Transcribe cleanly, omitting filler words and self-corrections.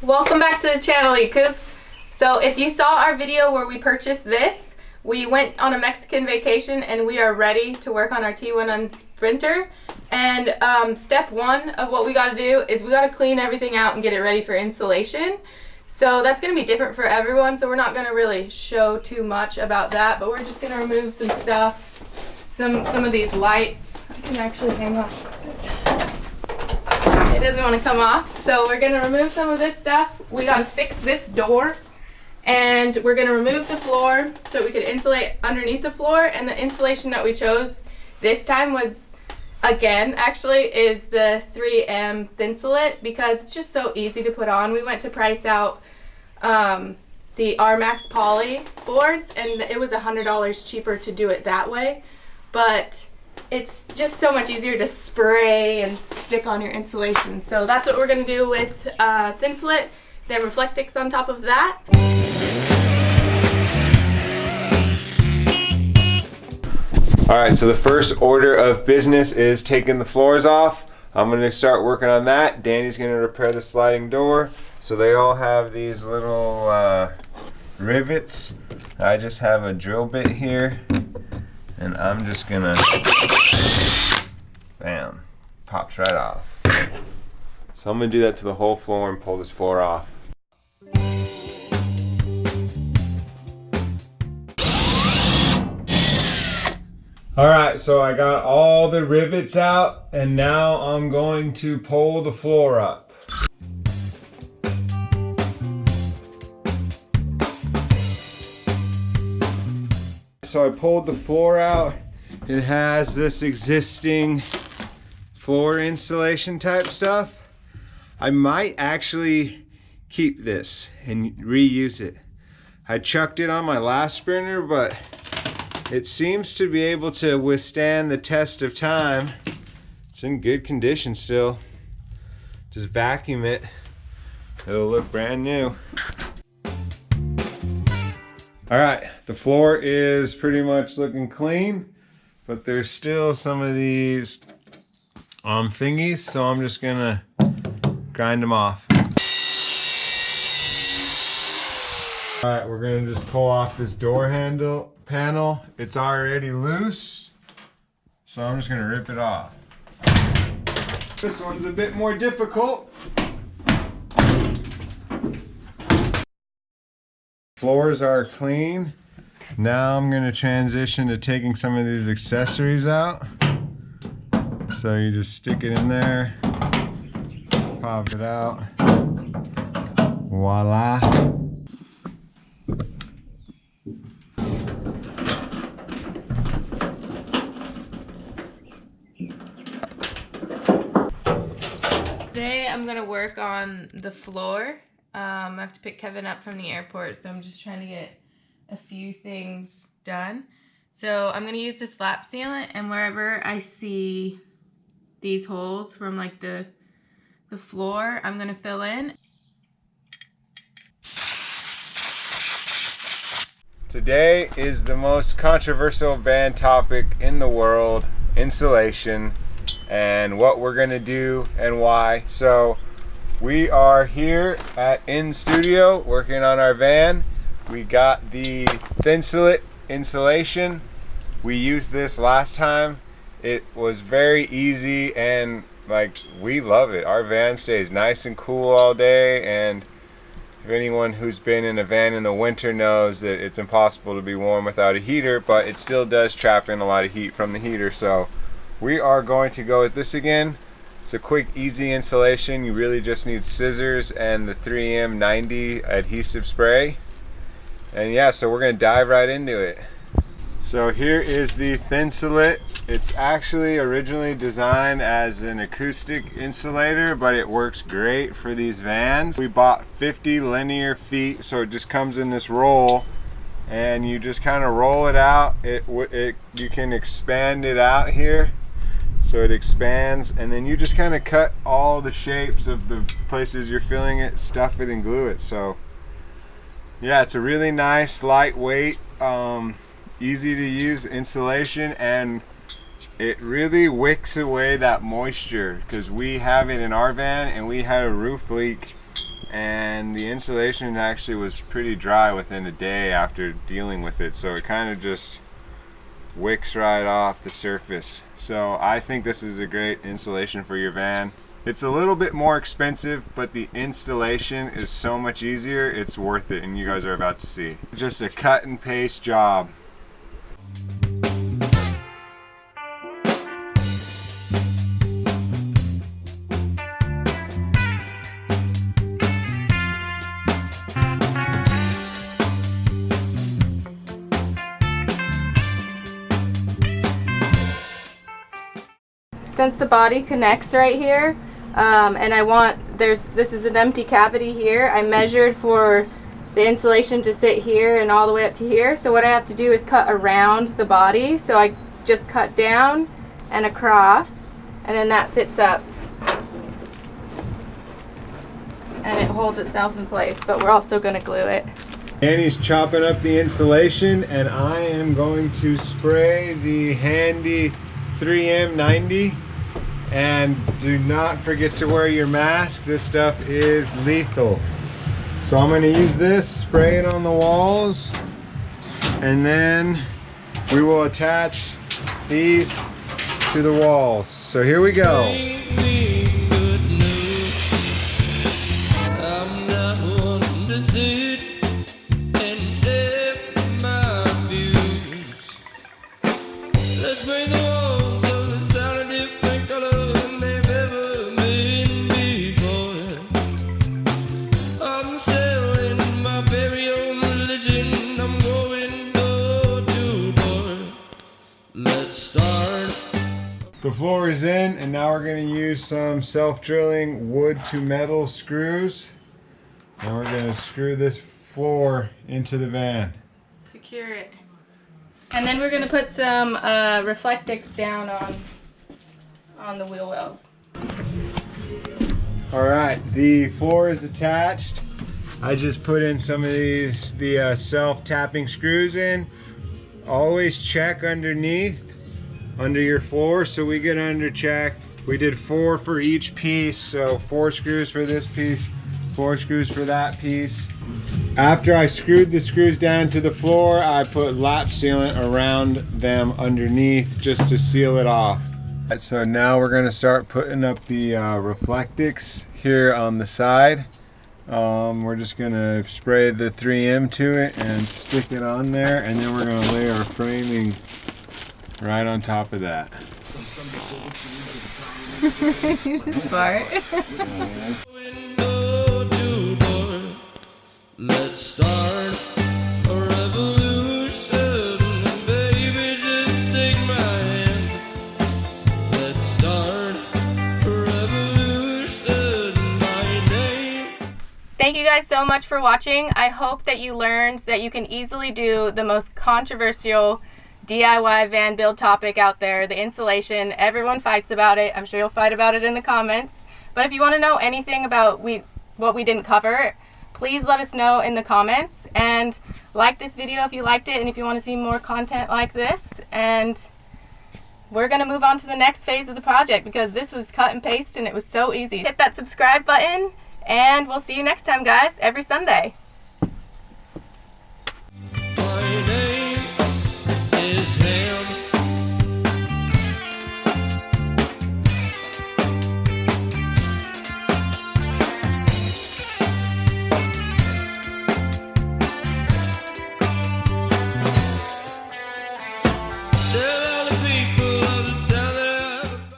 Welcome back to the channel, you coops. So if you saw our video where we purchased this, we went on a Mexican vacation and we are ready to work on our T1N Sprinter. And step one of what we got to do is we got to clean everything out and get it ready for installation. So that's going to be different for everyone, so we're not going to really show too much about that, but we're just going to remove some stuff, some of these lights. I can actually hang off. It doesn't want to come off, so we're going to remove some of this stuff. We got to fix this door, and we're going to remove the floor so we could insulate underneath the floor. And the insulation that we chose this time was, again, actually, is the 3M Thinsulate, because it's just so easy to put on. We went to price out the RMax Poly boards, and it was $100 cheaper to do it that way, but it's just so much easier to spray and stick on your insulation. So that's what we're going to do with Thinsulate, then Reflectix on top of that. Alright, so the first order of business is taking the floors off. I'm going to start working on that. Danny's going to repair the sliding door. So they all have these little rivets. I just have a drill bit here, and I'm just going to, bam, pops right off. So I'm going to do that to the whole floor and pull this floor off. Alright, so I got all the rivets out, and now I'm going to pull the floor up. So I pulled the floor out. It has this existing floor insulation type stuff. I might actually keep this and reuse it. I chucked it on my last Sprinter, but it seems to be able to withstand the test of time. It's in good condition still. Just vacuum it. It'll look brand new. All right, the floor is pretty much looking clean, but there's still some of these thingies, so I'm just gonna grind them off. All right, we're gonna just pull off this door handle panel. It's already loose, so I'm just gonna rip it off. This one's a bit more difficult. Floors are clean. Now I'm gonna transition to taking some of these accessories out. So you just stick it in there, pop it out, voila. Today I'm gonna work on the floor. I have to pick Kevin up from the airport, so I'm just trying to get a few things done. So I'm gonna use this lap sealant, and wherever I see these holes from like the floor, I'm gonna fill in. Today is the most controversial van topic in the world, insulation, and what we're gonna do and why. So we are here in studio working on our van. We got the Thinsulate Insulation. We used this last time. It was very easy, and like, we love it. Our van stays nice and cool all day, and if anyone who's been in a van in the winter knows that it's impossible to be warm without a heater, but it still does trap in a lot of heat from the heater. So we are going to go with this again. It's a quick, easy installation. You really just need scissors and the 3M 90 adhesive spray. And yeah, so we're gonna dive right into it. So here is the Thinsulate. It's actually originally designed as an acoustic insulator, but it works great for these vans. We bought 50 linear feet, so it just comes in this roll, and you just kind of roll it out. You can expand it out here. So it expands, and then you just kind of cut all the shapes of the places you're filling it, stuff it, and glue it. So yeah, it's a really nice, lightweight, easy to use insulation, and it really wicks away that moisture, because we have it in our van and we had a roof leak and the insulation actually was pretty dry within a day after dealing with it, so it kind of just wicks right off the surface. So I think this is a great insulation for your van. It's a little bit more expensive, but the installation is so much easier, it's worth it, and you guys are about to see. Just a cut and paste job. Since the body connects right here, and this is an empty cavity here, I measured for the insulation to sit here and all the way up to here. So what I have to do is cut around the body. So I just cut down and across, and then that fits up. And it holds itself in place, but we're also going to glue it. Annie's chopping up the insulation, and I am going to spray the handy 3M 90. And do not forget to wear your mask. This stuff is lethal. So I'm going to use this, spray it on the walls, and then we will attach these to the walls. So here we go. The floor is in, and now we're going to use some self-drilling wood to metal screws, and we're going to screw this floor into the van. Secure it. And then we're going to put some Reflectix down on the wheel wells. Alright, the floor is attached. I just put in some of the self-tapping screws in. Always check underneath, under your floor, so we get under check. We did 4 for each piece, so 4 screws for this piece, 4 screws for that piece. After I screwed the screws down to the floor, I put lap sealant around them underneath just to seal it off. So now we're going to start putting up the Reflectix here on the side. We're just going to spray the 3M to it and stick it on there, and then we're going to lay our framing right on top of that. You're just smart. Let's start a revolution, baby, just take my hand. Let's start a revolution, my name. Thank you guys so much for watching. I hope that you learned that you can easily do the most controversial DIY van build topic out there, the insulation. Everyone fights about it. I'm sure you'll fight about it in the comments. But if you want to know anything about what we didn't cover, please let us know in the comments, and like this video if you liked it and if you want to see more content like this. And we're going to move on to the next phase of the project, because this was cut and paste and it was so easy. Hit that subscribe button, and we'll see you next time, guys, every Sunday.